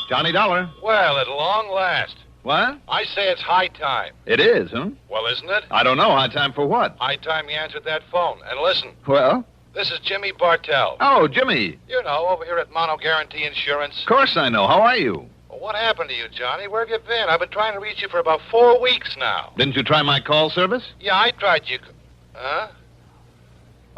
Johnny Dollar. Well, at long last. What? I say it's high time. It is, huh? Well, isn't it? I don't know. High time for what? High time you answered that phone. And listen, Well? this is Jimmy Bartell. Oh, Jimmy. You know, over here at Mono Guarantee Insurance. Of course I know. How are you? Well, what happened to you, Johnny? Where have you been? I've been trying to reach you for about 4 weeks now. Didn't you try my call service? Yeah, I tried you. Huh?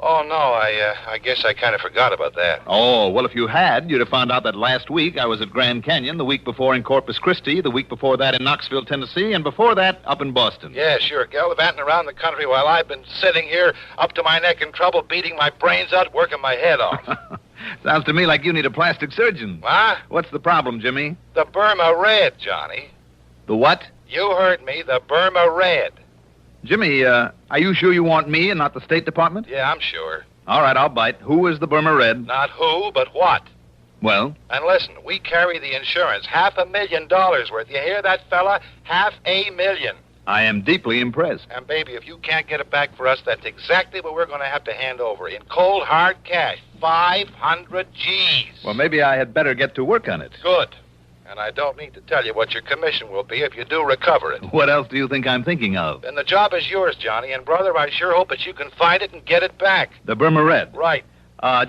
Oh, no, I guess I kind of forgot about that. Oh, well, if you had, you'd have found out that last week I was at Grand Canyon, the week before in Corpus Christi, the week before that in Knoxville, Tennessee, and before that up in Boston. Yeah, sure, gallivanting around the country while I've been sitting here up to my neck in trouble, beating my brains out, working my head off. Sounds to me like you need a plastic surgeon. Huh? What's the problem, Jimmy? The Burma Red, Johnny. The what? You heard me, the Burma Red. Jimmy, are you sure you want me and not the State Department? Yeah, I'm sure. All right, I'll bite. Who is the Burma Red? Not who, but what. Well? And listen, we carry the insurance, $500,000 worth. You hear that, fella? $500,000. I am deeply impressed. And, baby, if you can't get it back for us, that's exactly what we're going to have to hand over. In cold, hard cash. 500 G's. Well, maybe I had better get to work on it. Good. And I don't need to tell you what your commission will be if you do recover it. What else do you think I'm thinking of? Then the job is yours, Johnny. And, brother, I sure hope that you can find it and get it back. The Burma Red? Right.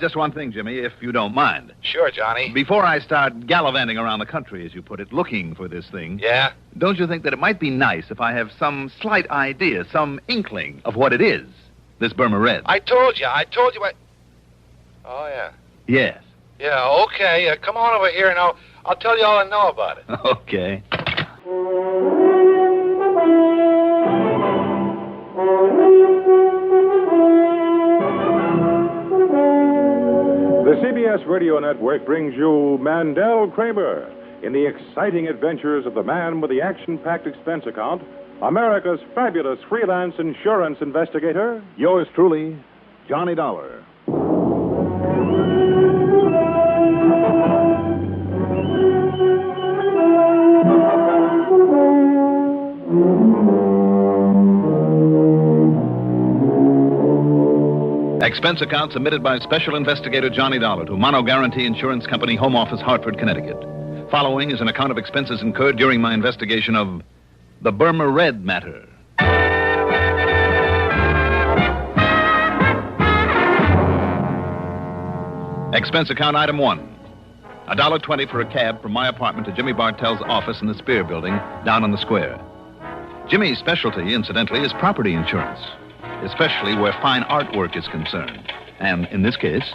Just one thing, Jimmy, if you don't mind. Sure, Johnny. Before I start gallivanting around the country, as you put it, looking for this thing... Yeah? Don't you think that it might be nice if I have some slight idea, some inkling of what it is, this Burma Red? I told you. Oh, yeah. Yes. Yeah, okay. Come on over here and I'll tell you all I know about it. Okay. The CBS Radio Network brings you Mandel Kramer in the exciting adventures of the man with the action-packed expense account, America's fabulous freelance insurance investigator, yours truly, Johnny Dollar. Expense account submitted by Special Investigator Johnny Dollar to Mono Guarantee Insurance Company, Home Office, Hartford, Connecticut. Following is an account of expenses incurred during my investigation of the Burma Red Matter. Expense account item 1. $1.20 for a cab from my apartment to Jimmy Bartell's office in the Spear Building down on the square. Jimmy's specialty, incidentally, is property insurance, especially where fine artwork is concerned. And in this case...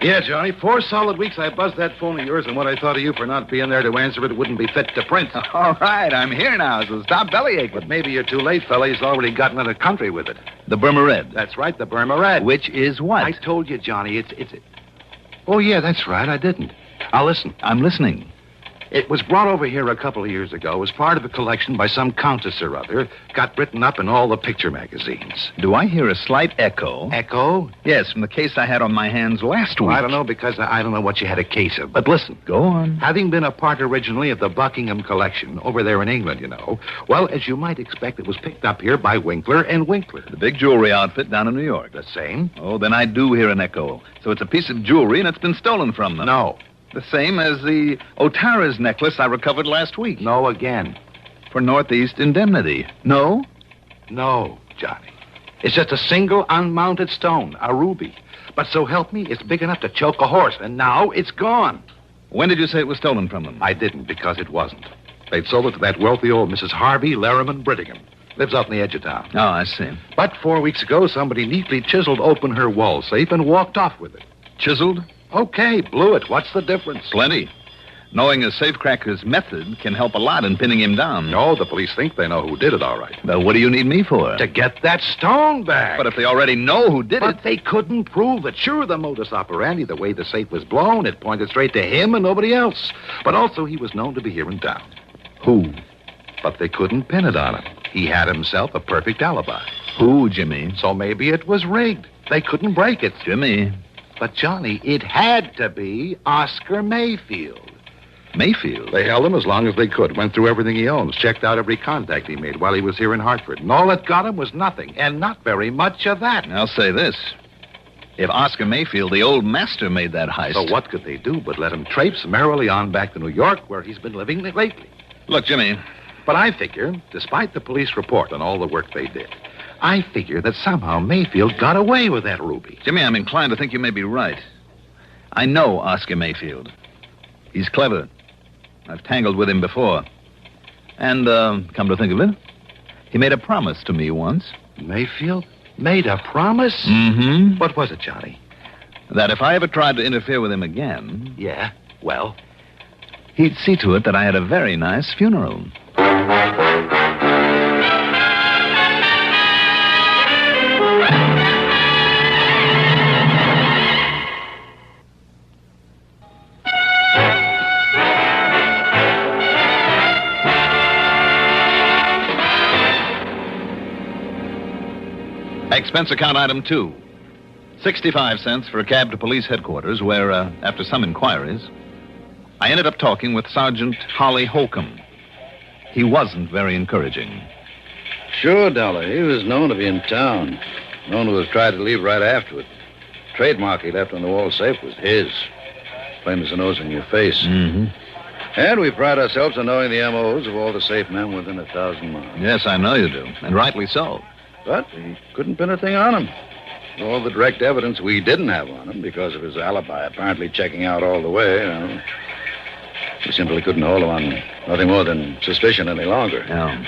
Yeah, Johnny, 4 solid weeks I buzzed that phone of yours, and what I thought of you for not being there to answer it wouldn't be fit to print. All right, I'm here now, so stop bellyaching. But maybe you're too late, fella. He's already gotten out of country with it. The Burma Red. That's right, the Burma Red. Which is what? I told you, Johnny, it's... Oh, yeah, that's right, I didn't. Now, listen. I'm listening. It was brought over here a couple of years ago as part of a collection by some countess or other. Got written up in all the picture magazines. Do I hear a slight echo? Echo? Yes, from the case I had on my hands last week. Well, I don't know, because I don't know what you had a case of. But listen. Go on. Having been a part originally of the Buckingham collection over there in England, you know, well, as you might expect, it was picked up here by Winkler and Winkler. The big jewelry outfit down in New York. The same? Oh, then I do hear an echo. So it's a piece of jewelry and it's been stolen from them. No. The same as the Otara's necklace I recovered last week. No again. For Northeast indemnity. No? No, Johnny. It's just a single unmounted stone, a ruby. But so help me, it's big enough to choke a horse, and now it's gone. When did you say it was stolen from them? I didn't, because it wasn't. They'd sold it to that wealthy old Mrs. Harvey Larriman Brittingham. Lives out in the edge of town. Oh, I see. But 4 weeks ago, somebody neatly chiseled open her wall safe and walked off with it. Chiseled? Okay, blew it. What's the difference? Plenty. Knowing a safecracker's method can help a lot in pinning him down. No, the police think they know who did it, all right. Well, what do you need me for? To get that stone back. But if they already know who did it... But they couldn't prove it. Sure, the modus operandi, the way the safe was blown, it pointed straight to him and nobody else. But also he was known to be here in town. Who? But they couldn't pin it on him. He had himself a perfect alibi. Who, Jimmy? So maybe it was rigged. They couldn't break it. Jimmy. But, Johnny, it had to be Oscar Mayfield. Mayfield? They held him as long as they could, went through everything he owns, checked out every contact he made while he was here in Hartford. And all that got him was nothing, and not very much of that. I'll say this. If Oscar Mayfield, the old master, made that heist... So what could they do but let him traipse merrily on back to New York, where he's been living lately? Look, Jimmy... But I figure, despite the police report on all the work they did, I figure that somehow Mayfield got away with that ruby. Jimmy, I'm inclined to think you may be right. I know Oscar Mayfield. He's clever. I've tangled with him before. And, come to think of it, he made a promise to me once. Mayfield made a promise? Mm-hmm. What was it, Johnny? That if I ever tried to interfere with him again... Yeah, well? He'd see to it that I had a very nice funeral. Expense account item 2. 65 cents for a cab to police headquarters where, after some inquiries, I ended up talking with Sergeant Holly Holcomb. He wasn't very encouraging. Sure, Dollar. He was known to be in town. Known to have tried to leave right afterward. Trademark he left on the wall safe was his. Plain as the nose in your face. Mm-hmm. And we pride ourselves on knowing the M.O.s of all the safe men within 1,000 miles. Yes, I know you do, and rightly so. But we couldn't pin a thing on him. All the direct evidence we didn't have on him because of his alibi apparently checking out all the way, We simply couldn't hold him on nothing more than suspicion any longer. Yeah.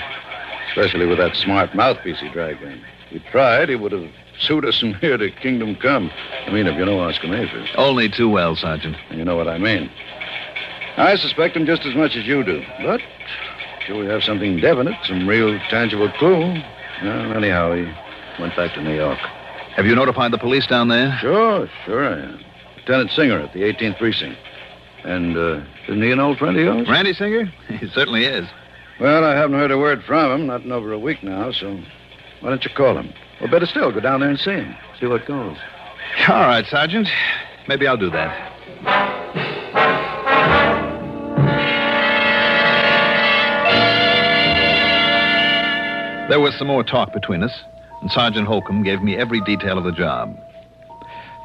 Especially with that smart mouthpiece he dragged in. If he tried, he would have sued us from here to Kingdom Come. I mean, if you know Oscar Mayfield. Only too well, Sergeant. And you know what I mean. I suspect him just as much as you do. But sure we have something definite, some real tangible clue. Well, anyhow, he went back to New York. Have you notified the police down there? Sure I am. Lieutenant Singer at the 18th Precinct. And, isn't he an old friend of yours? Randy Singer? He certainly is. Well, I haven't heard a word from him, not in over a week now, so why don't you call him? Or better still, go down there and see him. See what goes. All right, Sergeant. Maybe I'll do that. There was some more talk between us, and Sergeant Holcomb gave me every detail of the job.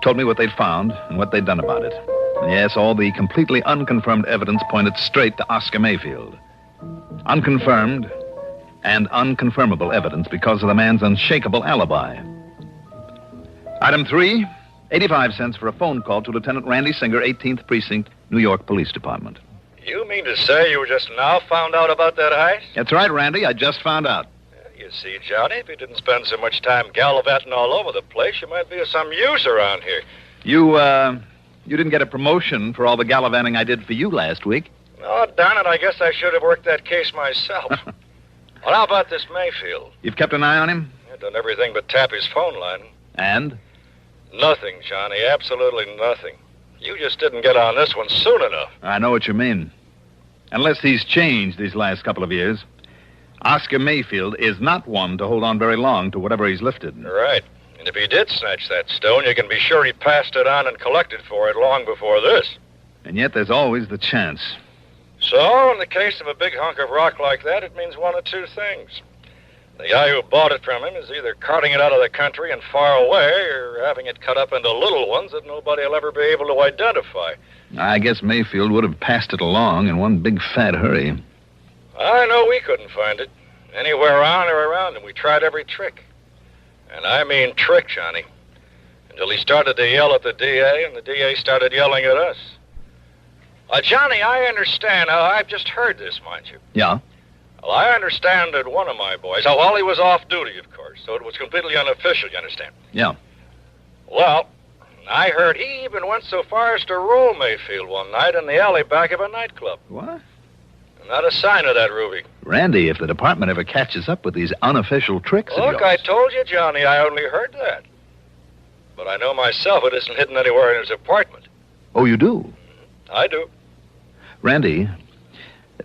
Told me what they'd found and what they'd done about it. And yes, all the completely unconfirmed evidence pointed straight to Oscar Mayfield. Unconfirmed and unconfirmable evidence because of the man's unshakable alibi. Item 3, 85 cents for a phone call to Lieutenant Randy Singer, 18th Precinct, New York Police Department. You mean to say you just now found out about that heist? That's right, Randy. I just found out. You see, Johnny, if you didn't spend so much time gallivanting all over the place, you might be of some use around here. You didn't get a promotion for all the gallivanting I did for you last week. Oh, darn it, I guess I should have worked that case myself. Well, how about this Mayfield? You've kept an eye on him? I've done everything but tap his phone line. And? Nothing, Johnny, absolutely nothing. You just didn't get on this one soon enough. I know what you mean. Unless he's changed these last couple of years. Oscar Mayfield is not one to hold on very long to whatever he's lifted. Right. And if he did snatch that stone, you can be sure he passed it on and collected for it long before this. And yet there's always the chance. So, in the case of a big hunk of rock like that, it means one of two things. The guy who bought it from him is either carting it out of the country and far away, or having it cut up into little ones that nobody will ever be able to identify. I guess Mayfield would have passed it along in one big fat hurry. I know we couldn't find it. Anywhere on or around him. We tried every trick. And I mean trick, Johnny. Until he started to yell at the DA, and the DA started yelling at us. Johnny, I understand. I've just heard this, mind you. Yeah? Well, I understand that one of my boys... while he was off duty, of course, so it was completely unofficial, you understand? Yeah. Well, I heard he even went so far as to roll Mayfield one night in the alley back of a nightclub. What? Not a sign of that, Ruby. Randy, if the department ever catches up with these unofficial tricks of Look, yours... I told you, Johnny, I only heard that. But I know myself it isn't hidden anywhere in his apartment. Oh, you do? I do. Randy,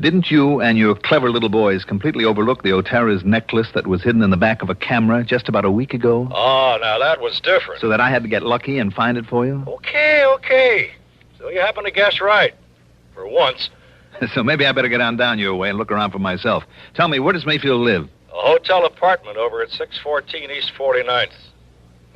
didn't you and your clever little boys completely overlook the Otara's necklace that was hidden in the back of a camera just about a week ago? Oh, now that was different. So that I had to get lucky and find it for you? Okay. So you happen to guess right. For once. So maybe I better get on down your way and look around for myself. Tell me, where does Mayfield live? A hotel apartment over at 614 East 49th.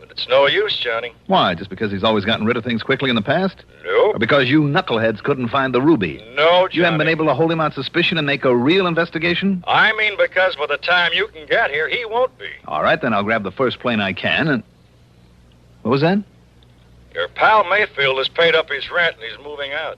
The But it's no use, Johnny. Why? Just because he's always gotten rid of things quickly in the past? No. Or because you knuckleheads couldn't find the ruby? No, Johnny. You haven't been able to hold him on suspicion and make a real investigation? I mean because by the time you can get here, he won't be. All right, then I'll grab the first plane I can and... What was that? Your pal Mayfield has paid up his rent and he's moving out.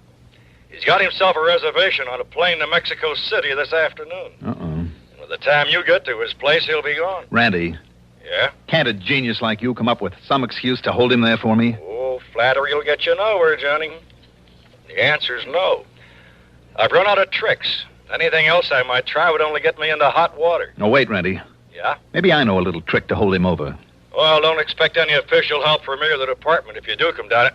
He's got himself a reservation on a plane to Mexico City this afternoon. Uh-oh. And by the time you get to his place, he'll be gone. Randy, Yeah? can't a genius like you come up with some excuse to hold him there for me? Oh, flattery will get you nowhere, Johnny. The answer's no. I've run out of tricks. Anything else I might try would only get me into hot water. No, wait, Randy. Yeah? Maybe I know a little trick to hold him over. Well, don't expect any official help from me or the department if you do come down it.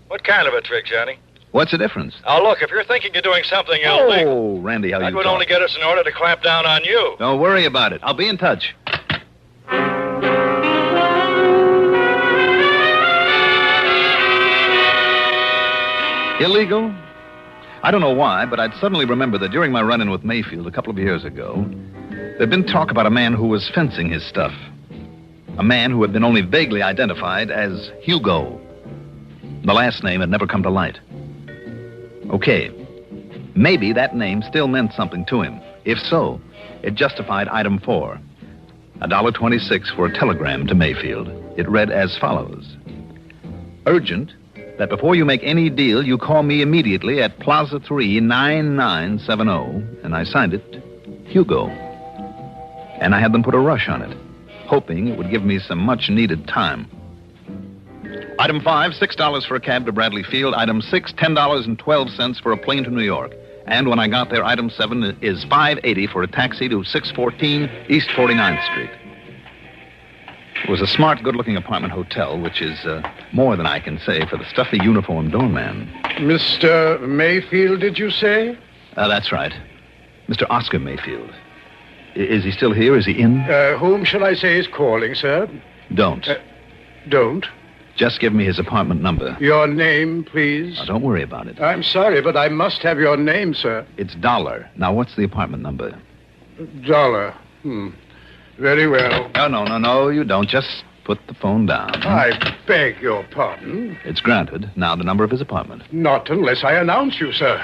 What kind of a trick, Johnny? What's the difference? Now, look, if you're thinking you're doing something illegal, Oh, Randy, how that you would talk. only get us in order to clamp down on you. Don't worry about it. I'll be in touch. Illegal? I don't know why, but I'd suddenly remembered that during my run-in with Mayfield a couple of years ago, there'd been talk about a man who was fencing his stuff. A man who had been only vaguely identified as Hugo. The last name had never come to light. Okay, maybe that name still meant something to him. If so, it justified item 4. $1.26 for a telegram to Mayfield. It read as follows. Urgent, that before you make any deal, you call me immediately at Plaza 3, 9970, and I signed it, Hugo. And I had them put a rush on it, hoping it would give me some much-needed time. Item 5, $6 for a cab to Bradley Field. Item 6, $10.12 for a plane to New York. And when I got there, item 7 is $5.80 for a taxi to 614 East 49th Street. It was a smart, good-looking apartment hotel, which is more than I can say for the stuffy uniformed doorman. Mr. Mayfield, did you say? That's right. Mr. Oscar Mayfield. Is he still here? Is he in? Whom shall I say is calling, sir? Don't. Don't. Just give me his apartment number. Your name, please. Now, don't worry about it. I'm sorry, but I must have your name, sir. It's Dollar. Now, what's the apartment number? Dollar. Very well. No, you don't. Just put the phone down. I beg your pardon. It's granted. Now, the number of his apartment. Not unless I announce you, sir.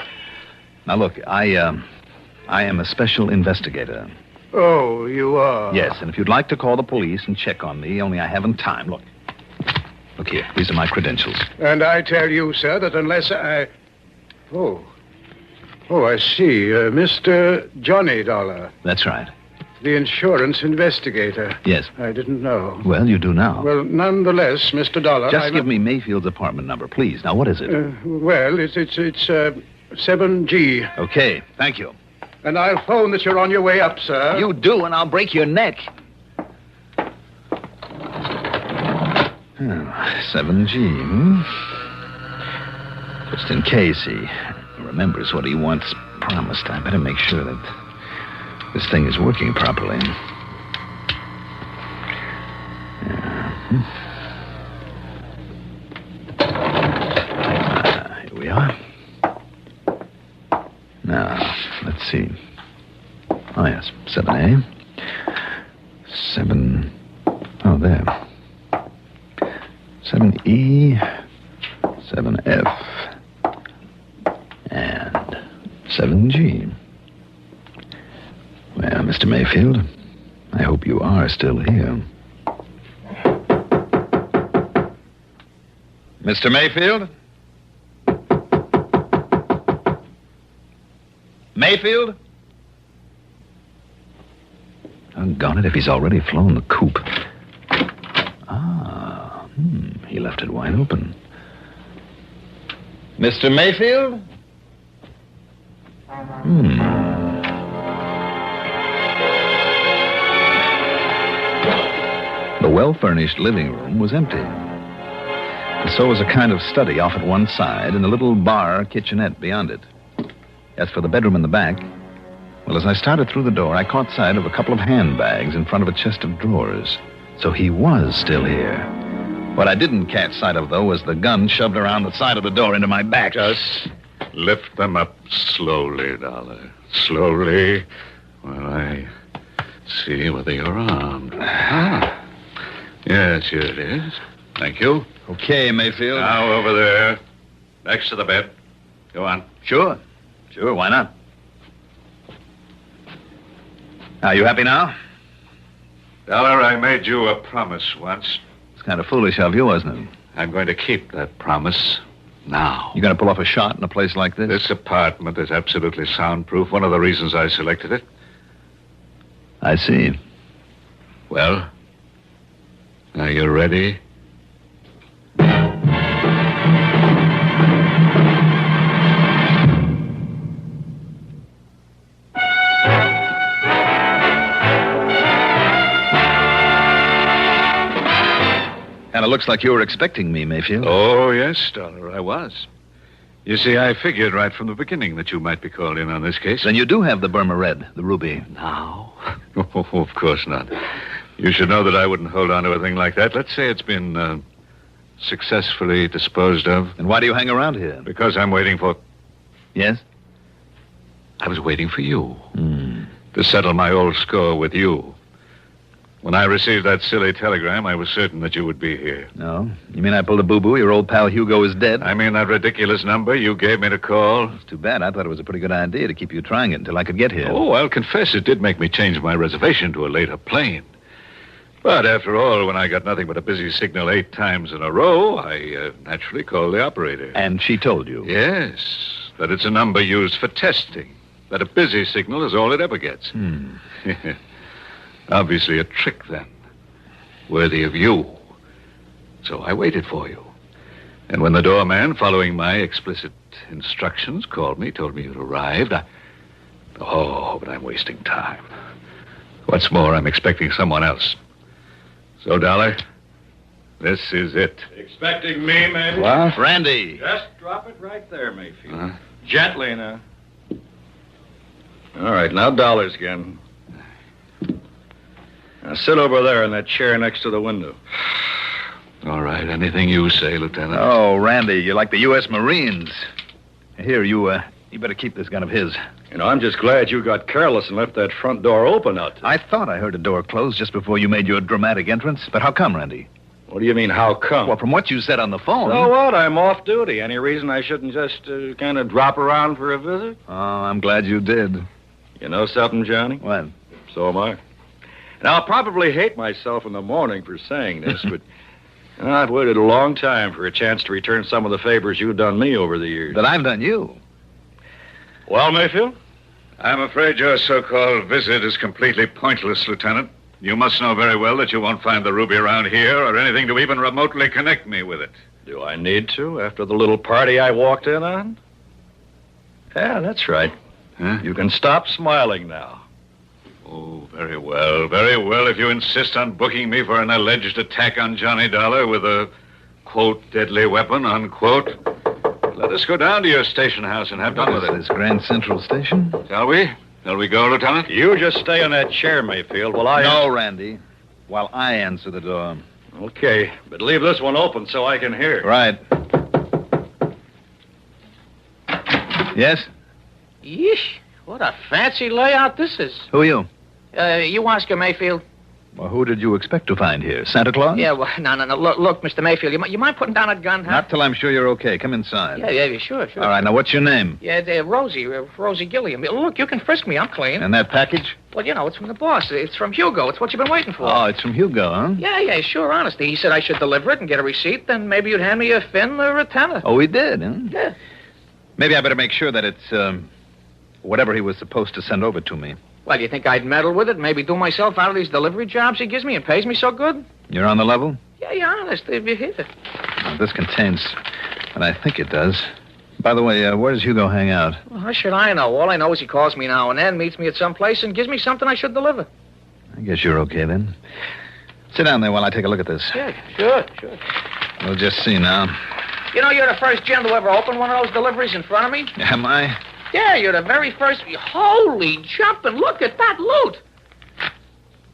Now, look, I am a special investigator. Oh, you are? Yes, and if you'd like to call the police and check on me, only I haven't time. Look here. These are my credentials. And I tell you, sir, that unless I... Oh, I see. Mr. Johnny Dollar. That's right. The insurance investigator. Yes. I didn't know. Well, you do now. Well, nonetheless, Mr. Dollar... Just give me Mayfield's apartment number, please. Now, what is it? Well, it's 7G. Okay, thank you. And I'll phone that you're on your way up, sir. You do, and I'll break your neck. 7G, Just in case he remembers what he once promised, I better make sure that this thing is working properly. Here we are. Now, let's see. Oh, yes, 7A. 7... Oh, there. 7E, 7F, and 7G. Well, Mr. Mayfield, I hope you are still here. Mr. Mayfield? Mayfield? Doggone it, if he's already flown the coop. He left it wide open. Mr. Mayfield? The well-furnished living room was empty. And so was a kind of study off at one side and a little bar kitchenette beyond it. As for the bedroom in the back, well, as I started through the door, I caught sight of a couple of handbags in front of a chest of drawers. So he was still here. What I didn't catch sight of, though, was the gun shoved around the side of the door into my back. Just lift them up slowly, Dollar. Slowly, while I see whether you're armed. Yes, here it is. Thank you. Okay, Mayfield. Now over there, next to the bed. Go on. Sure. Sure, why not? Are you happy now? Dollar, I made you a promise once. It's kind of foolish of you, wasn't it? I'm going to keep that promise now. You going to pull off a shot in a place like this? This apartment is absolutely soundproof. One of the reasons I selected it. I see. Well, are you ready? And it looks like you were expecting me, Mayfield. Oh, yes, Dollar, I was. You see, I figured right from the beginning that you might be called in on this case. Then you do have the Burma Red, the ruby. Now? Oh, of course not. You should know that I wouldn't hold on to a thing like that. Let's say it's been successfully disposed of. And why do you hang around here? Because I'm waiting for... Yes? I was waiting for you. To settle my old score with you. When I received that silly telegram, I was certain that you would be here. No? You mean I pulled a boo-boo? Your old pal Hugo is dead? I mean that ridiculous number you gave me to call. It's too bad. I thought it was a pretty good idea to keep you trying it until I could get here. Oh, I'll confess it did make me change my reservation to a later plane. But after all, when I got nothing but a busy signal 8 times in a row, I naturally called the operator. And she told you? Yes, that it's a number used for testing. That a busy signal is all it ever gets. Obviously a trick, then. Worthy of you. So I waited for you. And when the doorman, following my explicit instructions, called me, told me you'd arrived, Oh, but I'm wasting time. What's more, I'm expecting someone else. So, Dollar, this is it. Expecting me, maybe? What? Randy. Just drop it right there, Mayfield. Gently now. All right, now dollars again. Now sit over there in that chair next to the window. All right, anything you say, Lieutenant. Oh, Randy, you're like the U.S. Marines. Here, you better keep this gun of his. You know, I'm just glad you got careless and left that front door open out there. I thought I heard a door close just before you made your dramatic entrance. But how come, Randy? What do you mean, how come? Well, from what you said on the phone... So what? I'm off duty. Any reason I shouldn't just kind of drop around for a visit? Oh, I'm glad you did. You know something, Johnny? What? So am I. Now, I'll probably hate myself in the morning for saying this, but I've waited a long time for a chance to return some of the favors you've done me over the years. That I've done you. Well, Mayfield? I'm afraid your so-called visit is completely pointless, Lieutenant. You must know very well that you won't find the ruby around here or anything to even remotely connect me with it. Do I need to, after the little party I walked in on? Yeah, that's right. Huh? You can stop smiling now. Oh, very well. Very well, if you insist on booking me for an alleged attack on Johnny Dollar with a, quote, deadly weapon, unquote. Let us go down to your station house and have done with it. This Grand Central Station? Shall we? Shall we go, Lieutenant? You just stay in that chair, Mayfield, while I... No, Randy. While I answer the door. Okay, but leave this one open so I can hear. Right. Yes? Yeesh, what a fancy layout this is. Who are you? You Oscar Mayfield? Well, who did you expect to find here? Santa Claus? Yeah, well, no. Look, Mr. Mayfield, you mind putting down a gun, huh? Not till I'm sure you're okay. Come inside. Yeah, sure. All right, now what's your name? Yeah, Rosie Gilliam. Look, you can frisk me. I'm clean. And that package? Well, you know, it's from the boss. It's from Hugo. It's what you've been waiting for. Oh, it's from Hugo, huh? Yeah, sure, honestly. He said I should deliver it and get a receipt, then maybe you'd hand me a fin or a tenner. Oh, he did, huh? Yeah. Maybe I better make sure that it's, whatever he was supposed to send over to me. Well, you think I'd meddle with it, maybe do myself out of these delivery jobs he gives me and pays me so good? You're on the level? Yeah, honest. If you hit it. Well, this contains what I think it does. By the way, where does Hugo hang out? Well, how should I know? All I know is he calls me now and then, meets me at some place, and gives me something I should deliver. I guess you're okay, then. Sit down there while I take a look at this. Yeah, sure. We'll just see now. You know, you're the first gent to ever open one of those deliveries in front of me? Am I? Yeah, you're the very first. Holy jumping, look at that loot.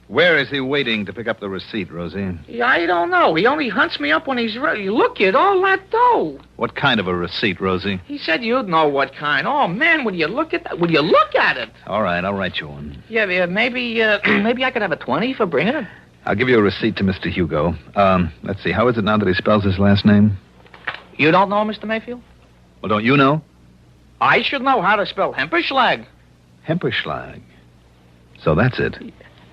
Where is he waiting to pick up the receipt, Rosie? Yeah, I don't know. He only hunts me up when he's ready. Look at all that dough. What kind of a receipt, Rosie? He said you'd know what kind. Oh, man, would you look at that? Would you look at it? All right, I'll write you one. Yeah, maybe I could have a 20 for bringing it. I'll give you a receipt to Mr. Hugo. Let's see. How is it now that he spells his last name? You don't know, Mr. Mayfield? Well, don't you know? I should know how to spell Hemperschlag. Hemperschlag. So that's it.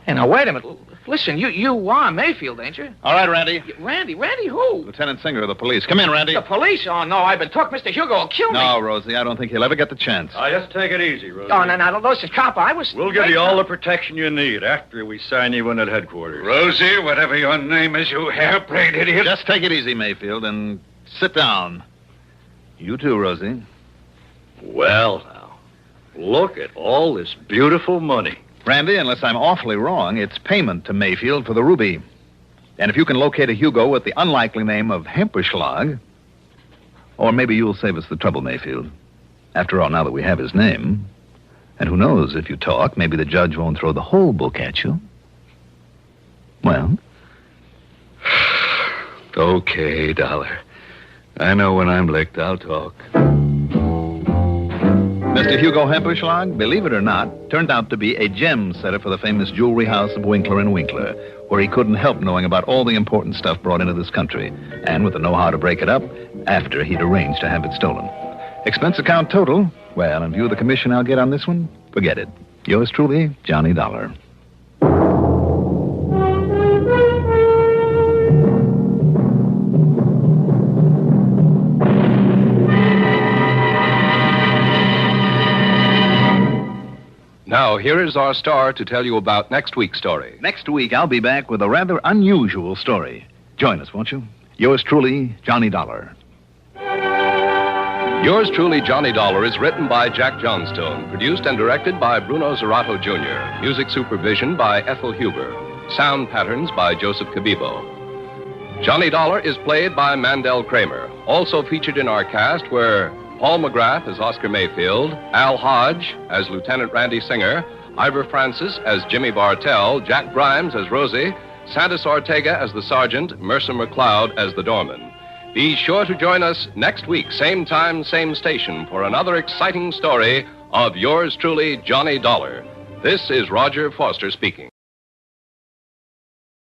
Hey, now, wait a minute. Listen, you are Mayfield, ain't you? All right, Randy. Randy who? Lieutenant Singer of the police. Come in, Randy. The police? Oh, no, I've been took. Mr. Hugo will kill me. No, Rosie, I don't think he'll ever get the chance. Just take it easy, Rosie. Oh, no, listen, cop, I was... We'll give you all the protection you need after we sign you in at headquarters. Rosie, whatever your name is, you hair-brained idiot. Just take it easy, Mayfield, and sit down. You too, Rosie. Well, now, look at all this beautiful money. Randy, unless I'm awfully wrong, it's payment to Mayfield for the ruby. And if you can locate a Hugo with the unlikely name of Hemperschlag, or maybe you'll save us the trouble, Mayfield. After all, now that we have his name, and who knows, if you talk, maybe the judge won't throw the whole book at you. Well? Okay, Dollar. I know when I'm licked, I'll talk. Mr. Hugo Hemperschlag, believe it or not, turned out to be a gem setter for the famous jewelry house of Winkler and Winkler, where he couldn't help knowing about all the important stuff brought into this country, and with the know-how to break it up after he'd arranged to have it stolen. Expense account total, well, in view of the commission I'll get on this one, forget it. Yours truly, Johnny Dollar. Now, here is our star to tell you about next week's story. Next week, I'll be back with a rather unusual story. Join us, won't you? Yours truly, Johnny Dollar. Yours truly, Johnny Dollar, is written by Jack Johnstone, produced and directed by Bruno Zerato Jr., music supervision by Ethel Huber, sound patterns by Joseph Cabibo. Johnny Dollar is played by Mandel Kramer. Also featured in our cast were Paul McGrath as Oscar Mayfield, Al Hodge as Lieutenant Randy Singer, Ivor Francis as Jimmy Bartell, Jack Grimes as Rosie, Santos Ortega as the Sergeant, Mercer McLeod as the Doorman. Be sure to join us next week, same time, same station, for another exciting story of yours truly, Johnny Dollar. This is Roger Foster speaking.